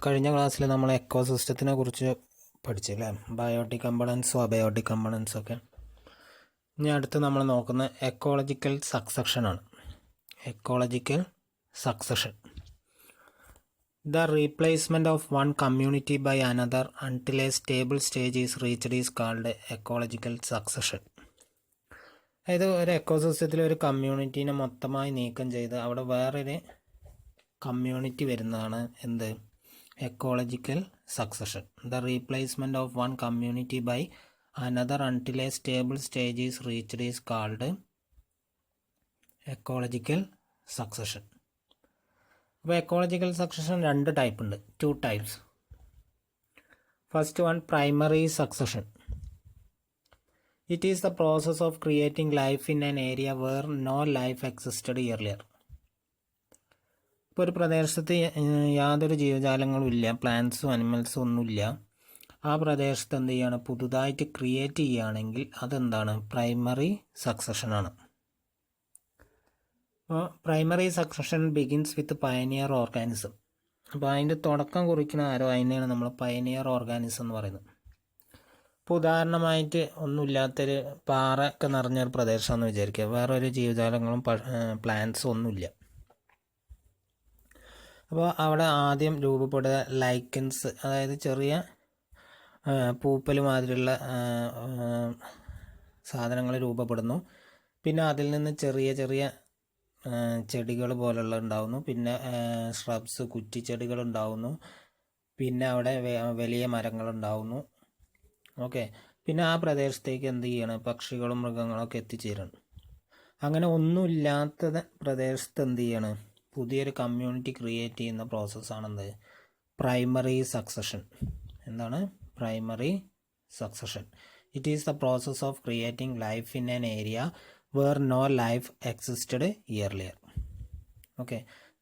കഴിഞ്ഞ ക്ലാസ്സിൽ നമ്മൾ എക്കോസിസ്റ്റത്തിനെ കുറിച്ച് പഠിച്ചില്ലേ, ബയോട്ടിക് കമ്പണൻസും അബയോട്ടിക് കമ്പണൻസും ഒക്കെ. ഇനി അടുത്ത് നമ്മൾ നോക്കുന്ന എക്കോളജിക്കൽ സക്സഷനാണ്. Ecological succession, the replacement of one community by another until a stable stage is reached is called ecological succession. അതായത് ഒരു എക്കോസിസ്റ്റത്തിൽ ഒരു കമ്മ്യൂണിറ്റീനെ മൊത്തമായി നീക്കം ചെയ്ത് അവിടെ വേറൊരു കമ്മ്യൂണിറ്റി വരുന്നതാണ് എന്ത്, ecological succession. The replacement of one community by another until a stable stage is reached is called ecological succession. അപ്പോൾ എക്കോളജിക്കൽ സക്സഷൻ രണ്ട് ടൈപ്പ് ഉണ്ട്, 2 types. First one, primary succession. It is the process of creating life in an area where no life existed earlier. ഇപ്പോൾ ഒരു പ്രദേശത്ത് യാതൊരു ജീവജാലങ്ങളും ഇല്ല, പ്ലാന്റ്സും അനിമൽസും ഒന്നുമില്ല. ആ പ്രദേശത്ത് എന്ത് ചെയ്യാണ്, പുതുതായിട്ട് ക്രിയേറ്റ് ചെയ്യുകയാണെങ്കിൽ അതെന്താണ്, പ്രൈമറി സക്സഷനാണ്. അപ്പോൾ primary succession begins with pioneer organism. അപ്പോൾ അതിൻ്റെ തുടക്കം കുറിക്കുന്ന ആരോ, അതിനെയാണ് നമ്മൾ പയനിയർ ഓർഗാനിസം എന്ന് പറയുന്നത്. ഇപ്പോൾ ഉദാഹരണമായിട്ട് ഒന്നുമില്ലാത്തൊരു പാറ ഒക്കെ നിറഞ്ഞൊരു പ്രദേശമാണെന്ന് വിചാരിക്കുക, വേറെ ഒരു ജീവജാലങ്ങളും പ്ലാന്റ്സും ഒന്നുമില്ല. അപ്പോൾ അവിടെ ആദ്യം രൂപപ്പെടുക ലൈക്കൻസ്, അതായത് ചെറിയ പൂപ്പൽ മാതിരിയുള്ള സാധനങ്ങൾ രൂപപ്പെടുന്നു. പിന്നെ അതിൽ നിന്ന് ചെറിയ ചെറിയ ചെടികൾ പോലുള്ള ഉണ്ടാവുന്നു. പിന്നെ ഷ്രബ്സ്, കുറ്റിച്ചെടികൾ ഉണ്ടാവുന്നു. പിന്നെ അവിടെ വലിയ മരങ്ങൾ ഉണ്ടാവുന്നു. ഓക്കെ, പിന്നെ ആ പ്രദേശത്തേക്ക് എന്ത് ചെയ്യണം, പക്ഷികളും മൃഗങ്ങളൊക്കെ എത്തിച്ചേരണം. അങ്ങനെ ഒന്നുമില്ലാത്ത പ്രദേശത്ത് എന്ത് ചെയ്യണം, പുതിയൊരു കമ്മ്യൂണിറ്റി ക്രിയേറ്റ് ചെയ്യുന്ന പ്രോസസ്സാണെന്ത്, പ്രൈമറി സക്സഷൻ. എന്താണ് primary succession? It is the process of creating life in an area where no life existed earlier. Okay,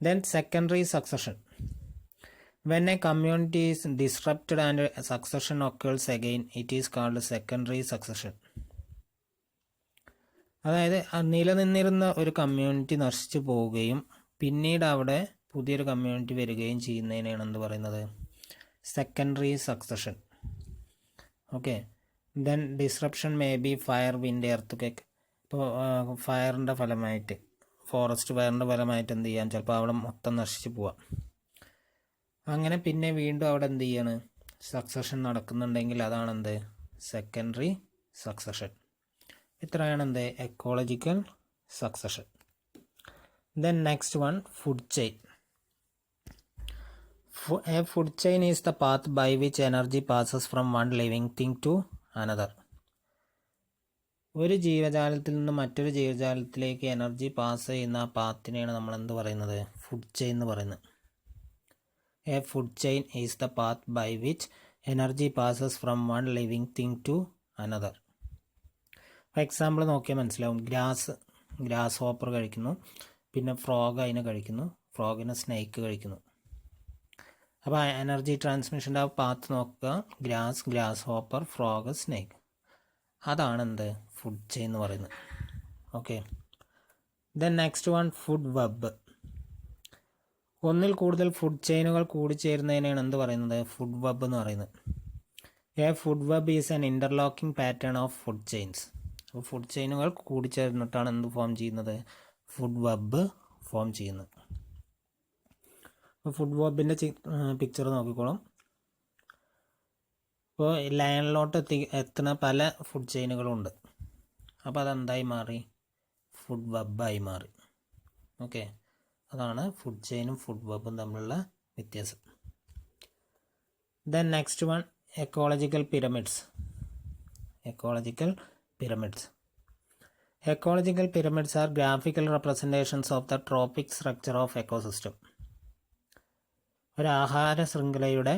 then secondary succession. When a community is disrupted and succession occurs again, it is called secondary succession. അതായത് നിലനിന്നിരുന്ന ഒരു community നശിച്ചു പോവുകയും പിന്നീട് അവിടെ പുതിയൊരു community വരികയും ചെയ്യുന്നതിനാണ് എന്ത് പറയുന്നത്, secondary succession. Okay, then disruption may be fire, wind, earth. ഇപ്പോൾ ഫയറിൻ്റെ ഫലമായിട്ട്, ഫോറസ്റ്റ് ഫയറിൻ്റെ ഫലമായിട്ട് എന്ത് ചെയ്യാം, ചിലപ്പോൾ അവിടെ മൊത്തം നശിച്ചു പോവാം. അങ്ങനെ പിന്നെ വീണ്ടും അവിടെ എന്ത് ചെയ്യാണ്, സക്സഷൻ നടക്കുന്നുണ്ടെങ്കിൽ അതാണെന്ത്, സെക്കൻഡറി സക്സഷൻ. ഇത്രയാണ് എന്ത്, ecological succession. Then next one, food chain. A food chain is the path by which energy passes from one living thing to another. ഒരു ജീവജാലത്തിൽ നിന്ന് മറ്റൊരു ജീവജാലത്തിലേക്ക് എനർജി പാസ് ചെയ്യുന്ന ആ പാത്തിനെയാണ് നമ്മൾ എന്ത് പറയുന്നത്, ഫുഡ് ചെയിൻ എന്ന് പറയുന്നത്. A food chain is the path by which energy passes from one living thing to another. For example നോക്കിയാൽ മനസ്സിലാവും, ഗ്രാസ് ഹോപ്പർ കഴിക്കുന്നു, പിന്നെ ഫ്രോഗ് അതിനെ കഴിക്കുന്നു, ഫ്രോഗിനെ സ്നേക്ക് കഴിക്കുന്നു. അപ്പോൾ എനർജി ട്രാൻസ്മിഷൻ്റെ ആ പാത്ത് നോക്കുക, ഗ്രാസ് ഹോപ്പർ, ഫ്രോഗ്, സ്നേക്ക്. അതാണ് എന്ത്, ഫുഡ് ചെയിൻ എന്ന് പറയുന്നത്. Okay, then next one, food web. ഒന്നിൽ കൂടുതൽ ഫുഡ് ചെയിനുകൾ കൂടിച്ചേരുന്നതിനാണ് എന്ത് പറയുന്നത്, ഫുഡ് വെബ് എന്ന് പറയുന്നത്. A food web is an interlocking pattern of food chains. അപ്പോൾ ഫുഡ് ചെയിനുകൾ കൂടിച്ചേർന്നിട്ടാണ് എന്ത് ഫോം ചെയ്യുന്നത്, ഫുഡ് വെബ് ഫോം ചെയ്യുന്നത്. അപ്പോൾ ഫുഡ് വെബിൻ്റെ പിക്ചർ നോക്കിക്കോളും. ഇപ്പോൾ ലയണിലോട്ട് എത്തുന്ന പല ഫുഡ് ചെയിനുകളുണ്ട്. അപ്പോൾ അതെന്തായി മാറി, ഫുഡ് വെബായി മാറി. ഓക്കെ, അതാണ് ഫുഡ് ചെയിനും ഫുഡ് വെബും തമ്മിലുള്ള വ്യത്യാസം. Then next one, ecological pyramids. Ecological pyramids. Ecological pyramids are graphical representations of the trophic structure of ecosystem. ഒരു ആഹാര ശൃംഖലയുടെ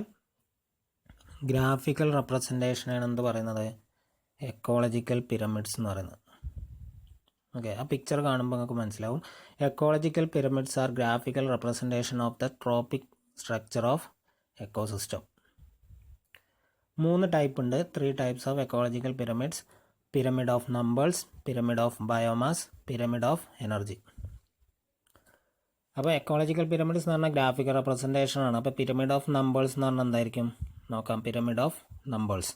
ഗ്രാഫിക്കൽ റെപ്രസെൻറ്റേഷനാണ് എന്ത് പറയുന്നത്, എക്കോളജിക്കൽ പിരമിഡ്സ് എന്ന് പറയുന്നത്. ഓക്കെ, ആ പിക്ചർ കാണുമ്പോൾ നിങ്ങൾക്ക് മനസ്സിലാവും. Ecological pyramids are graphical representation of the trophic structure of ecosystem. 3 type ഉണ്ട്, 3 types of ecological pyramids. Pyramid of numbers, pyramid of biomass, pyramid of energy. അപ്പോൾ എക്കോളജിക്കൽ പിരമിഡ്സ് എന്ന് പറഞ്ഞാൽ ഗ്രാഫിക്കൽ റെപ്രസെൻറ്റേഷൻ ആണ്. അപ്പോൾ പിരമിഡ് ഓഫ് നമ്പേഴ്സ് എന്ന് പറഞ്ഞാൽ എന്തായിരിക്കും നോക്കാം. Pyramid of numbers,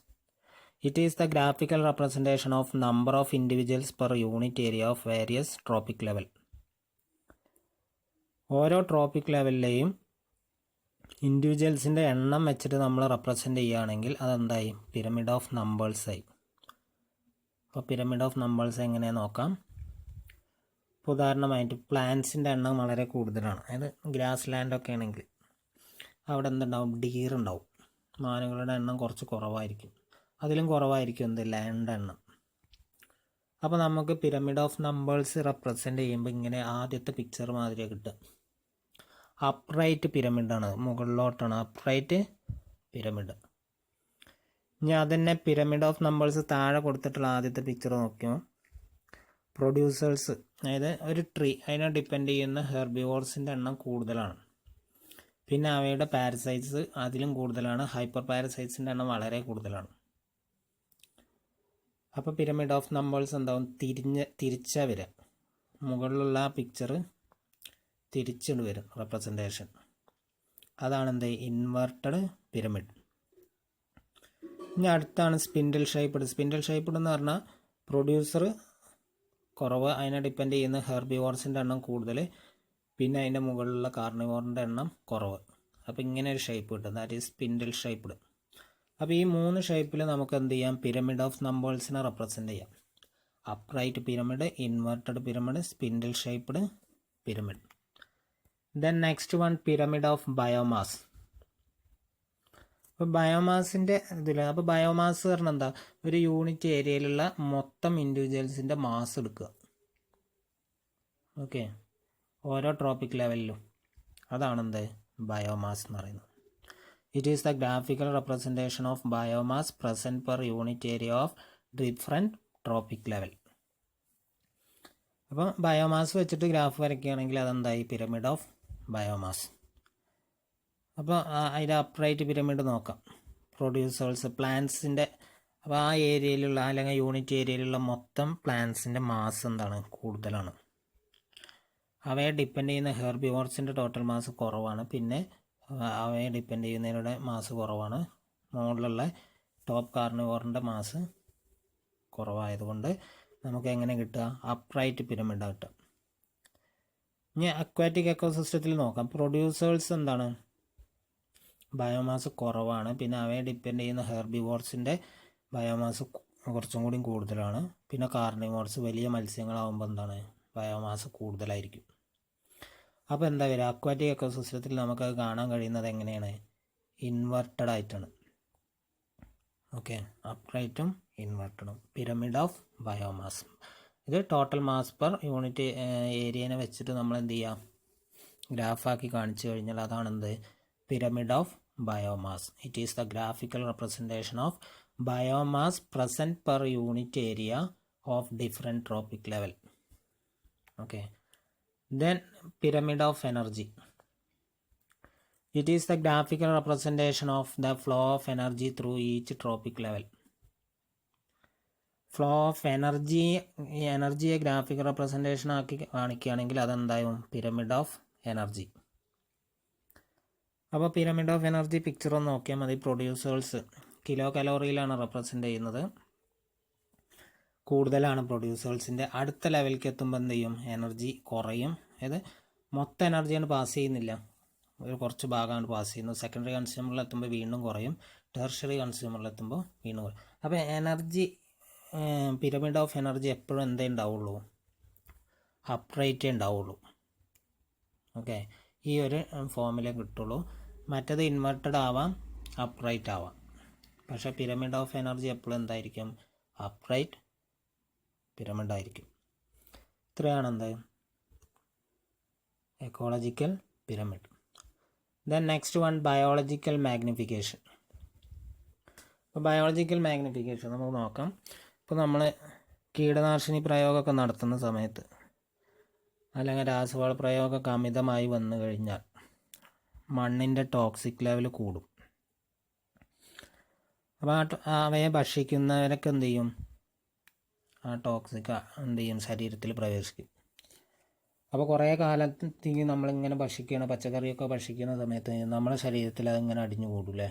it is the graphical representation of number of individuals per unit area of various tropic level. ഓരോ ട്രോപ്പിക് ലെവലിലെയും ഇൻഡിവിജ്വൽസിൻ്റെ എണ്ണം വെച്ചിട്ട് നമ്മൾ റെപ്രസെൻ്റ് ചെയ്യുകയാണെങ്കിൽ അതെന്തായി, പിരമിഡ് ഓഫ് നമ്പേഴ്സായി. അപ്പോൾ പിരമിഡ് ഓഫ് നമ്പേഴ്സ് എങ്ങനെയാണ് നോക്കാം. ഇപ്പോൾ ഉദാഹരണമായിട്ട് പ്ലാന്റ്സിൻ്റെ എണ്ണം വളരെ കൂടുതലാണ്. അതായത് ഗ്രാസ് ലാൻഡൊക്കെ ആണെങ്കിൽ അവിടെ എന്തുണ്ടാവും, ഡീർ ഉണ്ടാവും. മാനുകളുടെ എണ്ണം കുറച്ച് കുറവായിരിക്കും. അതിലും കുറവായിരിക്കും എന്ത്, ലാൻഡ് എണ്ണം. അപ്പോൾ നമുക്ക് പിരമിഡ് ഓഫ് നമ്പേഴ്സ് റെപ്രസെൻ്റ് ചെയ്യുമ്പോൾ ഇങ്ങനെ ആദ്യത്തെ പിക്ചർ മാതിരിയാണ് കിട്ടുക. അപ്രൈറ്റ് പിരമിഡാണ്, മുകളിലോട്ടാണ് അപ്രൈറ്റ് പിരമിഡ്. ഇനി അതന്നെ പിരമിഡ് ഓഫ് നമ്പേഴ്സ് താഴെ കൊടുത്തിട്ടുള്ള ആദ്യത്തെ പിക്ചർ നോക്കിയോ, പ്രൊഡ്യൂസേഴ്സ്, അതായത് ഒരു ട്രീ, അതിനെ ഡിപ്പെൻഡ് ചെയ്യുന്ന ഹെർബിവോർസിൻ്റെ എണ്ണം കൂടുതലാണ്. പിന്നെ അവയുടെ പാരസൈറ്റ്സ് അതിലും കൂടുതലാണ്. ഹൈപ്പർ പാരസൈറ്റ്സിൻ്റെ എണ്ണം വളരെ കൂടുതലാണ്. അപ്പോൾ പിരമിഡ് ഓഫ് നമ്പേഴ്സ് എന്താവും, തിരിച്ചാ വരിക. മുകളിലുള്ള ആ പിക്ചർ തിരിച്ചുകൊണ്ട് വരും റെപ്രസെൻറ്റേഷൻ. അതാണ് എന്ത്, ഇൻവെർട്ടഡ് പിരമിഡ്. ഇനി അടുത്താണ് സ്പിൻഡിൽ ഷേപ്പ്ഡ്. സ്പിൻഡിൽ ഷേപ്പ്ഡ് എന്ന് പറഞ്ഞാൽ പ്രൊഡ്യൂസർ കുറവ്, അതിനെ ഡിപ്പെൻഡ് ചെയ്യുന്ന ഹെർബിവോർസിൻ്റെ എണ്ണം കൂടുതൽ, പിന്നെ അതിൻ്റെ മുകളിലുള്ള കാർണിവോറിൻ്റെ എണ്ണം കുറവ്. അപ്പോൾ ഇങ്ങനെ ഒരു ഷേപ്പ് കിട്ടും, ദാറ്റ് ഈസ് സ്പിൻഡിൽ ഷേപ്പ്ഡ്. അപ്പോൾ ഈ 3 ഷേപ്പിൽ നമുക്ക് എന്ത് ചെയ്യാം, പിരമിഡ് ഓഫ് നമ്പേഴ്സിനെ റെപ്രസെൻ്റ് ചെയ്യാം. Upright pyramid, inverted pyramid, spindle shaped pyramid. Then next one, pyramid of biomass. അപ്പോൾ ബയോമാസിൻ്റെ ഇതിൽ, അപ്പോൾ ബയോമാസ് പറഞ്ഞാൽ എന്താ, ഒരു യൂണിറ്റ് ഏരിയയിലുള്ള മൊത്തം ഇൻഡിവിജ്വൽസിൻ്റെ മാസ് എടുക്കുക. ഓക്കെ, ഓരോ ട്രോപ്പിക് ലെവലിലും. അതാണെന്ത്, ബയോമാസ് എന്ന് പറയുന്നത്. It is the graphical representation of biomass present per unit area of different trophic level. അപ്പോൾ ബയോമാസ് വെച്ചിട്ട് ഗ്രാഫ് വരയ്ക്കുകയാണെങ്കിൽ അതെന്തായി, പിരമിഡ് ഓഫ് ബയോമാസ്. അപ്പോൾ അതിൻ്റെ അപ്രൈറ്റ് പിരമിഡ് നോക്കാം. പ്രൊഡ്യൂസേഴ്സ്, പ്ലാന്റ്സിൻ്റെ, അപ്പോൾ ആ ഏരിയയിലുള്ള അല്ലെങ്കിൽ യൂണിറ്റ് ഏരിയയിലുള്ള മൊത്തം പ്ലാന്റ്സിൻ്റെ മാസ് എന്താണ്, കൂടുതലാണ്. അവയെ ഡിപ്പെൻഡ് ചെയ്യുന്ന ഹെർബിവോർസിൻ്റെ ടോട്ടൽ മാസ് കുറവാണ്. പിന്നെ അവയെ ഡിപ്പെൻഡ് ചെയ്യുന്നതിലൂടെ മാസ് കുറവാണ്. മുകളിലുള്ള ടോപ്പ് കാർണിവോറിൻ്റെ മാസ് കുറവായതുകൊണ്ട് നമുക്ക് എങ്ങനെ കിട്ടുക, അപ്രൈറ്റ് പിരമിഡാണ് കിട്ടുക. ഇനി അക്വാറ്റിക് എക്കോസിസ്റ്റത്തിൽ നോക്കാം. പ്രൊഡ്യൂസേഴ്സ് എന്താണ്, ബയോമാസ് കുറവാണ്. പിന്നെ അവയെ ഡിപ്പെൻഡ് ചെയ്യുന്ന ഹെർബിവോർസിൻ്റെ ബയോമാസ് കുറച്ചും കൂടി കൂടുതലാണ്. പിന്നെ കാർണിവോർസ്, വലിയ മത്സ്യങ്ങളാകുമ്പോൾ എന്താണ്, ബയോമാസ് കൂടുതലായിരിക്കും. അപ്പോൾ എന്താ വരിക, അക്വാറ്റിക് എക്കോസിസ്റ്റത്തിൽ നമുക്കത് കാണാൻ കഴിയുന്നത് എങ്ങനെയാണ്, ഇൻവെർട്ടഡ് ആയിട്ടാണ്. ഓക്കെ, അപ്രൈറ്റും ഇൻവെർട്ടഡും. Pyramid of biomass. ഇത് ടോട്ടൽ മാസ് പെർ യൂണിറ്റ് ഏരിയനെ വെച്ചിട്ട് നമ്മൾ എന്ത് ചെയ്യാം, ഗ്രാഫാക്കി കാണിച്ചു കഴിഞ്ഞാൽ അതാണെന്ത്, pyramid of biomass. It is the graphical representation of biomass present per unit area of different trophic level. Okay, then pyramid of energy. It is the graphical representation of the flow of energy through each tropic level. Flow of എനർജിയെ graphical representation ആക്കി കാണിക്കുകയാണെങ്കിൽ അതെന്തായും, pyramid of energy. അപ്പോൾ pyramid of energy picture ഒന്ന് നോക്കിയാൽ മതി. Producers kilo കലോറിയിലാണ് represent ചെയ്യുന്നത്. കൂടുതലാണ് പ്രൊഡ്യൂസേഴ്സിൻ്റെ. അടുത്ത ലെവലിലേക്ക് എത്തുമ്പോൾ എന്ത് ചെയ്യും, എനർജി കുറയും. അതായത് മൊത്തം എനർജിയാണ് പാസ് ചെയ്യുന്നില്ല, ഒരു കുറച്ച് ഭാഗമാണ് പാസ് ചെയ്യുന്നത്. സെക്കൻഡറി കൺസ്യൂമറിൽ എത്തുമ്പോൾ വീണ്ടും കുറയും, ടെർഷ്യറി കൺസ്യൂമറിൽ എത്തുമ്പോൾ വീണ്ടും കുറയും. അപ്പോൾ എനർജി, പിരമിഡ് ഓഫ് എനർജി എപ്പോഴും എന്തേ ഉണ്ടാവുള്ളൂ, അപ്രൈറ്റേ ഉണ്ടാവുള്ളൂ. ഓക്കെ, ഈ ഒരു ഫോമിലേ കിട്ടുള്ളൂ. മറ്റേത് ഇൻവെർട്ടഡ് ആവാം, അപ്രൈറ്റ് ആവാം. പക്ഷേ പിരമിഡ് ഓഫ് എനർജി എപ്പോഴും എന്തായിരിക്കും, അപ്രൈറ്റ് പിരമിഡ് ആയിരിക്കും. ഇത്രയാണ് എന്ത്, ecological pyramid. Then next one, biological magnification. അപ്പോൾ ബയോളജിക്കൽ മാഗ്നിഫിക്കേഷൻ നമുക്ക് നോക്കാം. ഇപ്പോൾ നമ്മൾ കീടനാശിനി പ്രയോഗമൊക്കെ നടത്തുന്ന സമയത്ത് അല്ലെങ്കിൽ രാസവള പ്രയോഗമൊക്കെ അമിതമായി വന്നു കഴിഞ്ഞാൽ മണ്ണിൻ്റെ ടോക്സിക് ലെവൽ കൂടും. അപ്പോൾ അവയെ ഭക്ഷിക്കുന്നവരൊക്കെ എന്ത് ചെയ്യും, ആ ടോക്സിക് എന്ത് ചെയ്യും, ശരീരത്തിൽ പ്രവേശിക്കും. അപ്പോൾ കുറേ കാലത്തേക്ക് നമ്മളിങ്ങനെ പച്ചക്കറിയൊക്കെ ഭക്ഷിക്കുന്ന സമയത്ത് നമ്മുടെ ശരീരത്തിൽ അതിങ്ങനെ അടിഞ്ഞു കൂടൂലേ.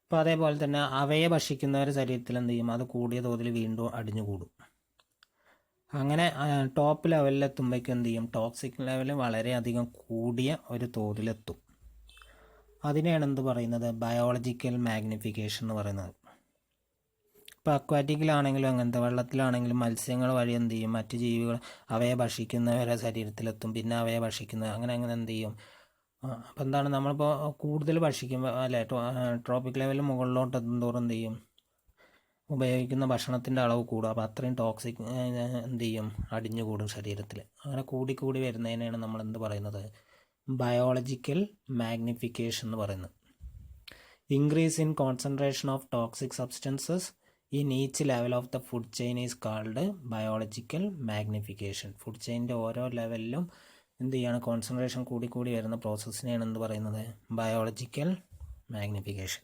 അപ്പോൾ അതേപോലെ തന്നെ അവയെ ഭക്ഷിക്കുന്നവരുടെ ശരീരത്തിൽ എന്ത് ചെയ്യും, അത് കൂടിയ തോതിൽ വീണ്ടും അടിഞ്ഞു കൂടും. അങ്ങനെ ടോപ്പ് ലെവലിലെത്തുമ്പോഴേക്കും എന്ത് ചെയ്യും, ടോക്സിക് ലെവൽ വളരെയധികം കൂടിയ ഒരു തോതിലെത്തും. അതിനെയാണ് എന്ത് പറയുന്നത്, ബയോളജിക്കൽ മാഗ്നിഫിക്കേഷൻ എന്ന് പറയുന്നത്. ഇപ്പോൾ അക്വാറ്റിക്കിലാണെങ്കിലും അങ്ങനത്തെ വെള്ളത്തിലാണെങ്കിലും മത്സ്യങ്ങൾ വഴി എന്ത് ചെയ്യും, മറ്റ് ജീവികൾ അവയെ ഭക്ഷിക്കുന്നവരെ ശരീരത്തിലെത്തും. പിന്നെ അവയെ ഭക്ഷിക്കുന്നത് അങ്ങനെ എന്ത് ചെയ്യും. അപ്പോൾ എന്താണ്, നമ്മളിപ്പോൾ കൂടുതൽ ഭക്ഷിക്കുമ്പോൾ അല്ലെ, ട്രോപ്പിക് ലെവലിൽ മുകളിലോട്ട് എത്തുന്തോറും എന്ത് ചെയ്യും, ഉപയോഗിക്കുന്ന ഭക്ഷണത്തിൻ്റെ അളവ് കൂടുക. അപ്പോൾ അത്രയും ടോക്സിക് എന്ത് ചെയ്യും, അടിഞ്ഞു കൂടും ശരീരത്തിൽ. അങ്ങനെ കൂടി വരുന്നതിനാണ് നമ്മൾ എന്ത് പറയുന്നത്, ബയോളജിക്കൽ മാഗ്നിഫിക്കേഷൻ എന്ന് പറയുന്നത്. Increase in concentration of toxic substances in each level of the food chain is called biological magnification. Food ചെയിൻ്റെ ഓരോ ലെവലിലും എന്ത് ചെയ്യാണ്, കോൺസെൻട്രേഷൻ കൂടി വരുന്ന പ്രോസസ്സിനെയാണ് എന്ത് പറയുന്നത്, biological magnification.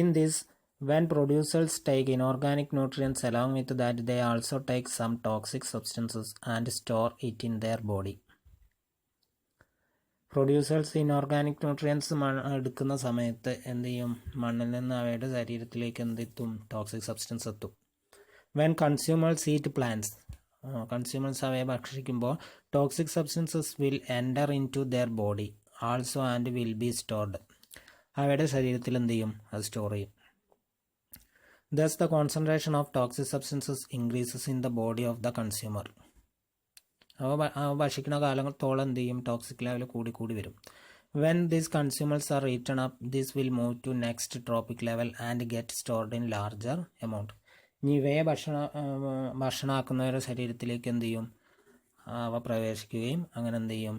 In this, when producers take inorganic nutrients along with that, they also take some toxic substances and store it in their body. Producers inorganic nutrients എടുക്കുന്ന സമയത്ത് എന്ത് ചെയ്യും, മണ്ണിൽ നിന്ന് അവയുടെ ശരീരത്തിലേക്ക് എന്തെത്തും, ടോക്സിക് സബ്സ്റ്റൻസ് എത്തും. When consumers eat plants, consumers അവയെ ഭക്ഷിക്കുമ്പോൾ toxic substances will enter into their body also and will be stored. അവയുടെ ശരീരത്തിൽ എന്ത് ചെയ്യും, അത് സ്റ്റോർ ചെയ്യും. Thus the concentration of toxic substances increases in the body of the consumer. അവ ഭക്ഷിക്കുന്ന കാലത്തോളം എന്ത് ചെയ്യും, ടോക്സിക് ലെവൽ കൂടി വരും. When these consumers are eaten up, this will move to next tropic level and get stored in larger amount. ഇനി ഇവയെ ഭക്ഷണമാക്കുന്നവരുടെ ശരീരത്തിലേക്ക് എന്ത് ചെയ്യും, അവ പ്രവേശിക്കുകയും അങ്ങനെ എന്ത് ചെയ്യും,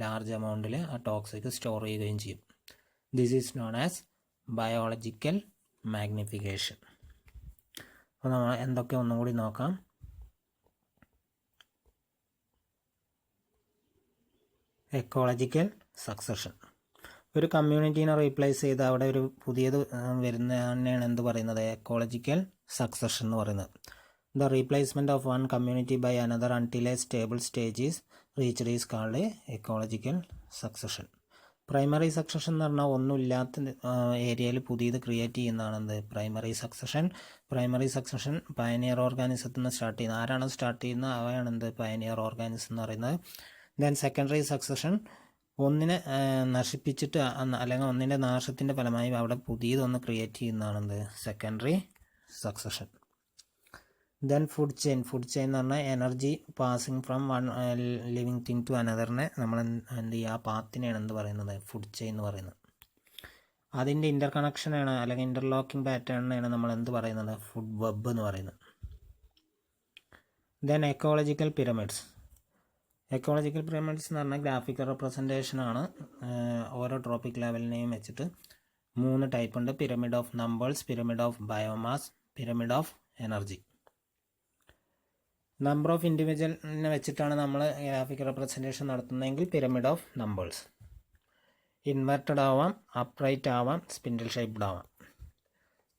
ലാർജ് എമൗണ്ടിൽ ആ ടോക്സിക് സ്റ്റോർ ചെയ്യുകയും ചെയ്യും. This is known as biological magnification. അപ്പോൾ നമ്മൾ എന്തൊക്കെ ഒന്നും കൂടി നോക്കാം. Ecological succession. ഒരു കമ്മ്യൂണിറ്റീനെ റീപ്ലേസ് ചെയ്ത് അവിടെ ഒരു പുതിയത് വരുന്നതിനാണ് എന്ത് പറയുന്നത്, എക്കോളജിക്കൽ സക്സഷൻ എന്ന് പറയുന്നത്. The replacement of one community by another until a stable stage is reached is called ecological succession. Primary succession എന്ന് പറഞ്ഞാൽ ഒന്നുമില്ലാത്ത ഏരിയയിൽ പുതിയത് ക്രിയേറ്റ് ചെയ്യുന്നതാണ് എന്ത്, primary succession. Primary succession pioneer ഓർഗാനിസത്തിൽ നിന്ന് സ്റ്റാർട്ട് ചെയ്യുന്നത്. ആരാണ് സ്റ്റാർട്ട് ചെയ്യുന്നത്, അവയാണ് എന്ത്, പയനിയർ ഓർഗാനിസം എന്ന് പറയുന്നത്. ദെൻ സെക്കൻഡറി സക്സഷൻ, ഒന്നിനെ നശിപ്പിച്ചിട്ട് അല്ലെങ്കിൽ ഒന്നിൻ്റെ നാശത്തിൻ്റെ ഫലമായി അവിടെ പുതിയതൊന്ന് ക്രിയേറ്റ് ചെയ്യുന്നതാണ് എന്ത്, secondary succession. Then food chain. Food chain എന്ന് പറഞ്ഞാൽ energy passing from one living thing to അനദറിനെ നമ്മൾ എന്ത് ചെയ്യുക, ആ പാത്തിനെയാണ് എന്ത് പറയുന്നത്, ഫുഡ് ചെയിൻ എന്ന് പറയുന്നത്. അതിൻ്റെ ഇൻ്റർ കണക്ഷനാണ് അല്ലെങ്കിൽ ഇൻ്റർലോക്കിംഗ് പാറ്റേണിനെയാണ് നമ്മൾ എന്ത് പറയുന്നത്, ഫുഡ് വെബ് എന്ന് പറയുന്നത്. Then ecological pyramids. Ecological pyramids എന്ന് പറഞ്ഞാൽ ഗ്രാഫിക്കൽ റെപ്രസെൻറ്റേഷനാണ്. ഓരോ ട്രോപ്പിക് ലെവലിനെയും വെച്ചിട്ട് 3 ടൈപ്പ് ഉണ്ട്. Pyramid of numbers, pyramid of biomass, pyramid of energy. Number of ഇൻഡിവിജ്വലിനെ വെച്ചിട്ടാണ് നമ്മൾ ഗ്രാഫിക്കൽ റെപ്രസെൻറ്റേഷൻ നടത്തുന്നതെങ്കിൽ പിരമിഡ് ഓഫ് നമ്പേഴ്സ്. ഇൻവെർട്ടഡ് ആവാം, അപ്രൈറ്റ് ആവാം, സ്പിൻഡിൽ ഷേപ്ഡ് ആവാം.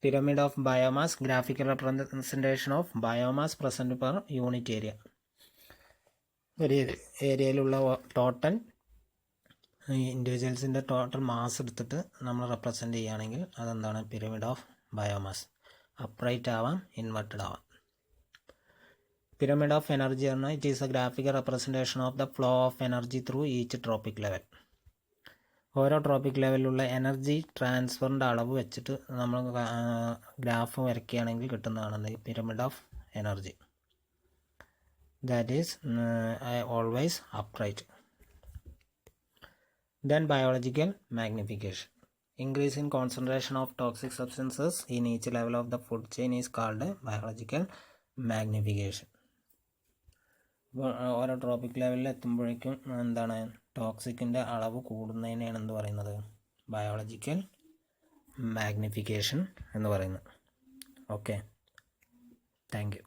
Pyramid of biomass, graphical representation of biomass present per unit area. ഒരു ഏരിയയിലുള്ള total ഇൻഡിവിജ്വൽസിൻ്റെ total mass എടുത്തിട്ട് നമ്മൾ റെപ്രസെൻറ്റ് ചെയ്യുകയാണെങ്കിൽ അതെന്താണ്, പിരമിഡ് ഓഫ് ബയോമാസ്. അപ്രൈറ്റ് ആവാം, ഇൻവെർട്ടഡ് ആവാം. പിരമിഡ് ഓഫ് എനർജി പറഞ്ഞാൽ it is A graphical representation of the flow of energy through each tropic level. ഓരോ ട്രോപ്പിക് ലെവലിലുള്ള എനർജി ട്രാൻസ്ഫറിൻ്റെ അളവ് വെച്ചിട്ട് നമ്മൾ ഗ്രാഫ് വരയ്ക്കുകയാണെങ്കിൽ കിട്ടുന്നതാണ് pyramid of energy. That is always upright. Then biological magnification. Increase in concentration of toxic substances in each level of the food chain is called biological magnification. ഓരോ tropic ലെവലിൽ എത്തുമ്പോഴേക്കും എന്താണ്, ടോക്സിക്കിൻ്റെ അളവ് കൂടുന്നതിനെയാണ് എന്ത് പറയുന്നത്, ബയോളജിക്കൽ മാഗ്നിഫിക്കേഷൻ എന്ന് പറയുന്നത്. Okay, thank you.